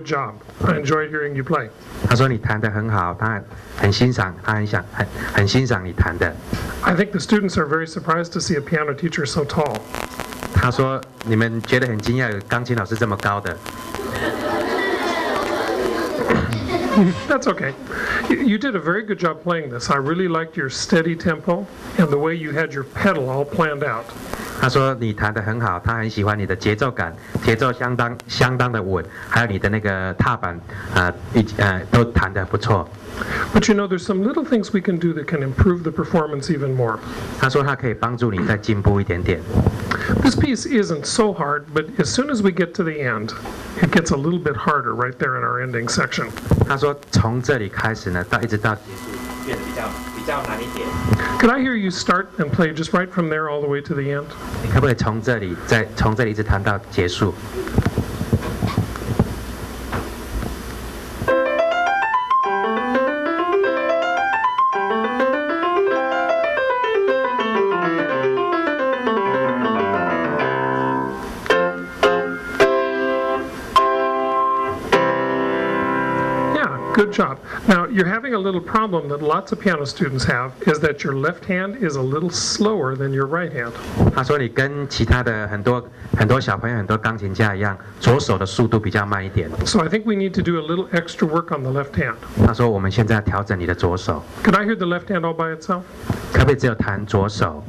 good job. I enjoyed hearing you play. 他说你弹得很好，他很欣赏，他很欣赏你弹的。I think the students are very surprised to see a piano teacher so tall. 他说你们觉得很惊讶，有钢琴老师这么高的。That's okay. You did a very good job playing this. I really liked your steady tempo and the way you had your pedal all planned out. 他说你弹得很好，他很喜欢你的节奏感，节奏相当的稳，还有你的那个踏板都弹得不错。But you know, there's some little things we can do that can improve the performance even more. 他说他可以帮助你再进步一点点。This piece isn't so hard, but as soon as we get to the end, it gets a little bit harder right there in our ending section. 他说从这里开始呢，一直到结束变得比较难一点。Could I hear you start and play just right from there all the way to the end? 你可不可以从这里一直弹到结束？Good job. Now, you're having a little problem that lots of piano students have, is that your left hand is a little slower than your right hand. 他说你跟其他的很多小朋友、很多钢琴家一样，左手的速度比较慢一点。So I think we need to do a little extra work on the left hand. 他说我们现在要调整你的左手。Could I hear the left hand all by itself? 可不可以只有弹左手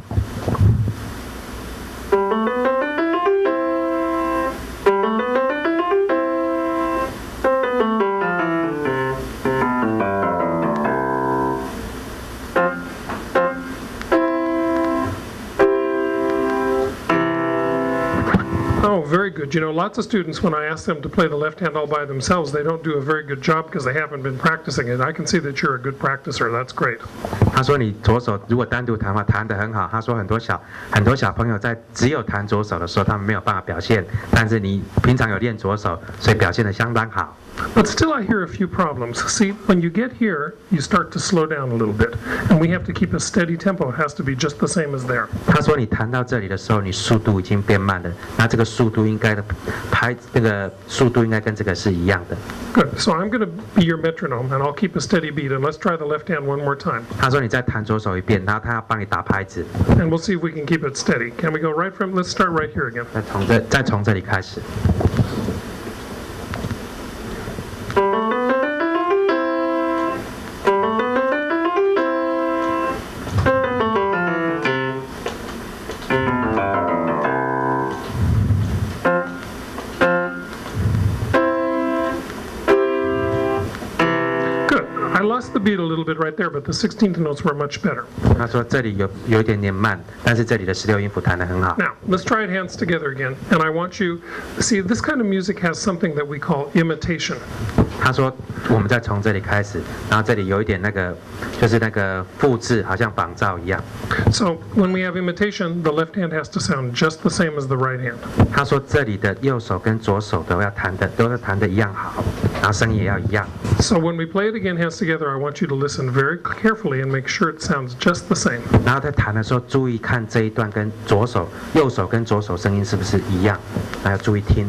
？Very good. You know, lots of students, when I ask them to play the left hand all by themselves, they don't do a very good job because they haven't been practicing it. I can see that you're a good practicer. That's great. 他说你左手如果单独弹的话，弹得很好。他说很多小朋友在只有弹左手的时候，他们没有办法表现，但是你平常有练左手，所以表现得相当好。But still I hear a few problems. See, when you get here, you start to slow down a little bit. And we have to keep a steady tempo. It has to be just the same as there. 他说你弹到这里的时候，你速度已经变慢了，那这个速度应该跟这个是一样的。Good. So I'm going to be your metronome, and I'll keep a steady beat. And let's try the left hand one more time. 他说你再弹左手一遍，然后他要帮你打拍子。And we'll see if we can keep it steady. Can we go right from, let's start right here again. 再从这里开始。The beat a little bit right there, but the 16th notes were much better. 他说这里有一点点慢，但是这里的16音符弹得很好。Now, let's try it hands together again. And I want you, see, this kind of music has something that we call imitation. 他说我们再从这里开始，然后这里有一点就是那个复制，好像仿照一样。So when we have imitation, the left hand has to sound just the same as the right hand. 他说这里的右手跟左手都要弹得一样好，然后声音也要一样。So when we play it again hands together, I want you to listen very carefully and make sure it sounds just the same. 然后在弹的时候注意看这一段跟右手跟左手声音是不是一样，还要注意听。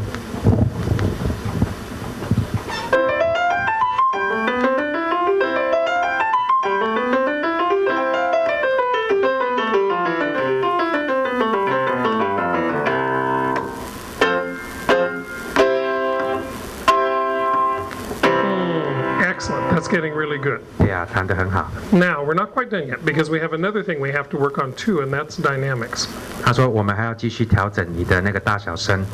That's getting really good. 对啊，弹得很好。Now, we're not quite done yet because we have another thing we have to work on too, and that's dynamics. 他说我们还要继续调整你的那个大小声。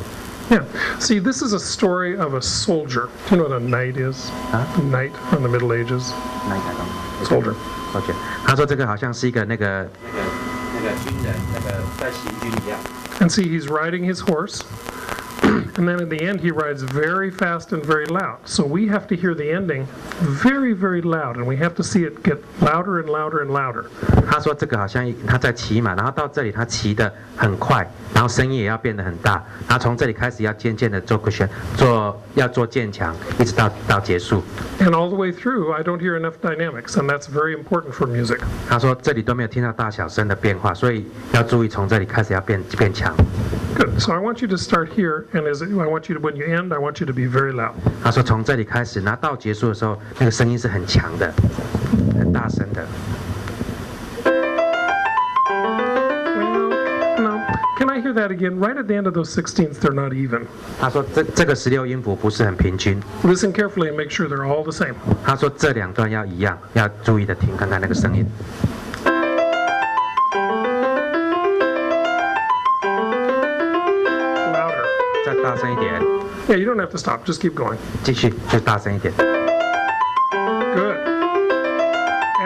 Yeah. See, this is a story of a soldier. Do you know what a knight is? A knight from the Middle Ages. Soldier. Soldier. 他说这个好像是一个那个军人，在行军一样。And see, he's riding his horse. And then in the end, he rides very fast and very loud. So we have to hear the ending very, very loud, and we have to see it get louder and louder and louder. 他说这个好像他在骑马，然后到这里他骑得很快，然后声音也要变得很大，然后从这里开始要渐渐的做渐强，一直到结束。And all the way through, I don't hear enough dynamics, and that's very important for music. 他说这里都没有听到大小声的变化，所以要注意从这里开始要变强。Good. So I want you to start here, and I want you to, when you end, I want you to be very loud. 他说从这里开始，然后到结束的时候，那个声音是很强的，很大声的。Can I hear that again? Right at the end of those 16ths, they're not even. 他说这个16音符不是很平均。Listen carefully and make sure they're all the same. 他说这两段要一样，要注意的听，看看那个声音。Louder. 再大声一点。Yeah, you don't have to stop. Just keep going. 继续，就大声一点。Good.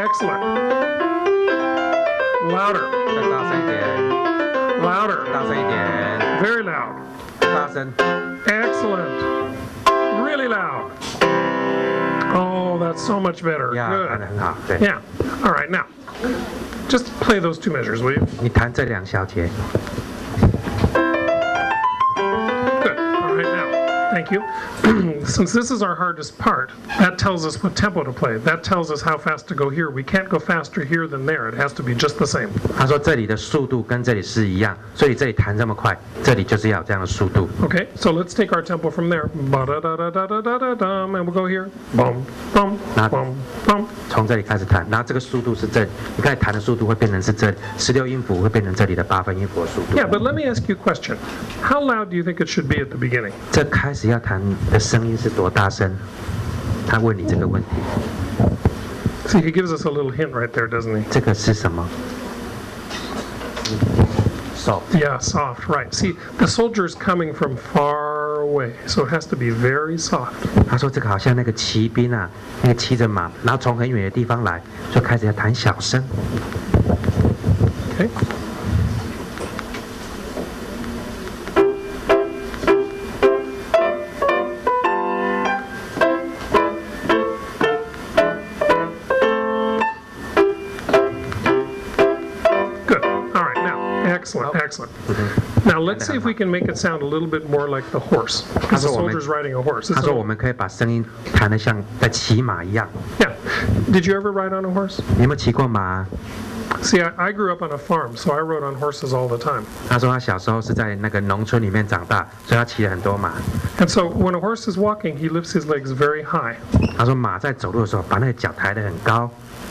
Excellent. Louder. 再大声一点。Louder. 大声一点。Very loud. 大声。Excellent. Really loud. Oh, that's so much better. 呀，弹得 Good. 很好，对。 Yeah. All right, now, just play those two measures, will you? 你弹这两小节。 Good. All right, now, thank you. Since this is our hardest part, that tells us what tempo to play. That tells us how fast to go here. We can't go faster here than there. It has to be just the same. 他说这里的速度跟这里是一样，所以这里弹这么快，这里就是要有这样的速度。 Okay, so let's take our tempo from there. Ba-da-da-da-da-da-da-dum, and we'll go here. Bum, bum, bum, bum. 从这里开始弹，然后这个速度是这里，你刚才弹的速度会变成是这里16音符会变成这里的8分音符的速度。 Yeah, but let me ask you a question. How loud do you think it should be at the beginning? 这开始要弹的声音是多大声？他问你这个问题。 See, he gives us a little hint right there, doesn't he? 这个是什么？手。 Yeah, soft, right. See, the soldier's coming from far away, so it has to be very soft. 他说这个好像那个骑兵啊，那个骑着马，然后从很远的地方来，就开始要弹小声。 Okay? Good. All right, now, excellent, excellent. Now, let's see if we can make it sound a little bit more like the horse, because the soldier's riding a horse. 他说我们可以把声音弹得像在骑马一样。 Yeah. Did you ever ride on a horse? 你有没有骑过马？ See, I grew up on a farm, so I rode on horses all the time. 他说他小时候是在那个农村里面长大，所以他骑了很多马。 And so when a horse is walking, he lifts his legs very high. 他说马在走路的时候把那个脚抬得很高。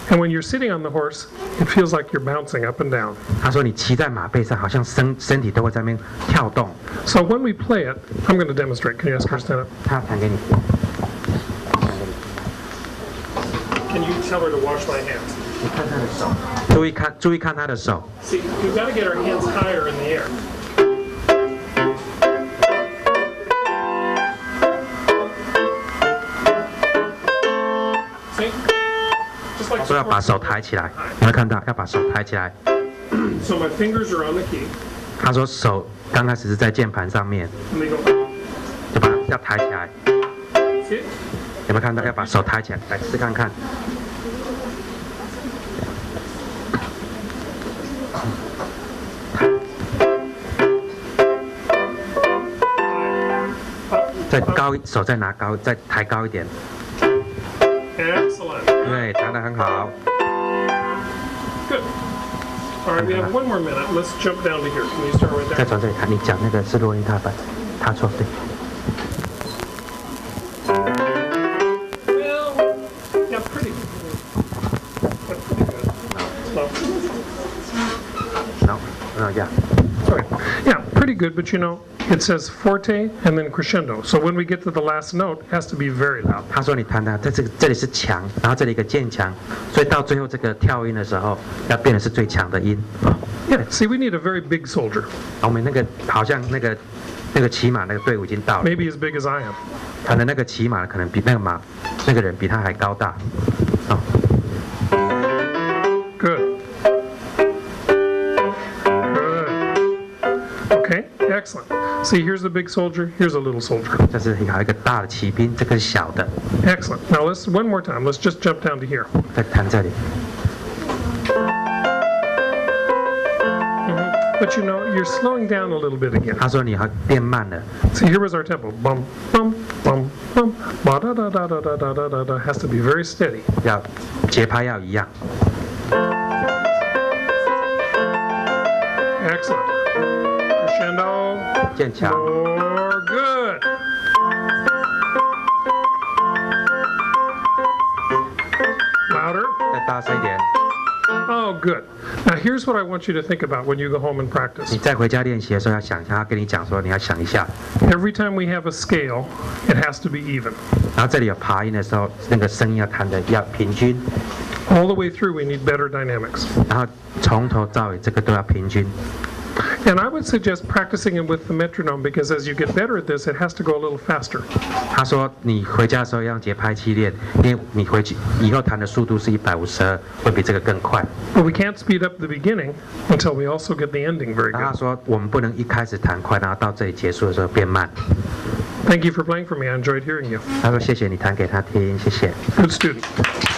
And when you're sitting on the horse, it feels like you're bouncing up and down. 他说你骑在马背上，好像身体都会在那边跳动。 So when we play it, I'm going to demonstrate. Can you ask her to stand up? 他弹给你。 Can you tell her to wash my hands? 你看他的手，注意看他的手。 See, we've got to get our hands higher in the air. See? Just 他 like 说要把手抬起来，你会看到要把手抬起来。 So my fingers are on the key. 他说手刚开始是在键盘上面， And they go, 就把要抬起来。 see it? 有没有看到要把手抬起来？来试看看。 再高，手再拿高，再抬高一点。 Excellent. 对，弹得很好。 Good. All right, we have one more minute. Let's jump down to here. Can you start right 再 there? 从这里弹，你讲那个是录音踏板，踏错对。 Well, yeah, pretty good. Slow. No, yeah. Okay. Yeah, pretty good, but you know, it says forte and then crescendo. So when we get to the last note, it has to be very loud. 他说你弹的在这里是强，然后这里一个渐强，所以到最后这个跳音的时候，要变的是最强的音。 Yeah, see, we need a very big soldier. 我们那个好像那个骑马那个队伍已经到了， Maybe as big as I am. 可能那个骑马的可能比那个人比他还高大。哦， Good. Good. Okay, excellent. See, here's the big soldier, here's a little soldier. 这是有一个大的骑兵，这个是小的。 Excellent. Now let's, one more time, let's just jump down to here. 再弹这里。 But you know, you're slowing down a little bit again. 他说你还变慢了。 See, here was our tempo. Bum, bum, bum, bum. Ba da da da da da da da da da. Has to be very steady. 要节拍要一样。 Excellent. Crescendo. 渐强。More, good. Louder. 再大声一点。 Oh, good. Now here's what I want you to think about when you go home and practice. 你在回家练习的时候要想一下，他跟你讲说你要想一下。 Every time we have a scale, it has to be even. 然后这里有爬音的时候，那个声音要弹的要平均。 All the way through, we need better dynamics. 然后从头到尾这个都要平均。 And I would suggest practicing it with the metronome because as you get better at this, it has to go a little faster. 他说你回家的时候要用节拍器练，因为你回去以后弹的速度是152，会比这个更快。 But we can't speed up the beginning until we also get the ending very 然后他 good. 说我们不能一开始弹快，然后到这里结束的时候变慢。 Thank you for playing for me. I enjoyed hearing you. 他说谢谢你弹给他听，谢谢。Good student.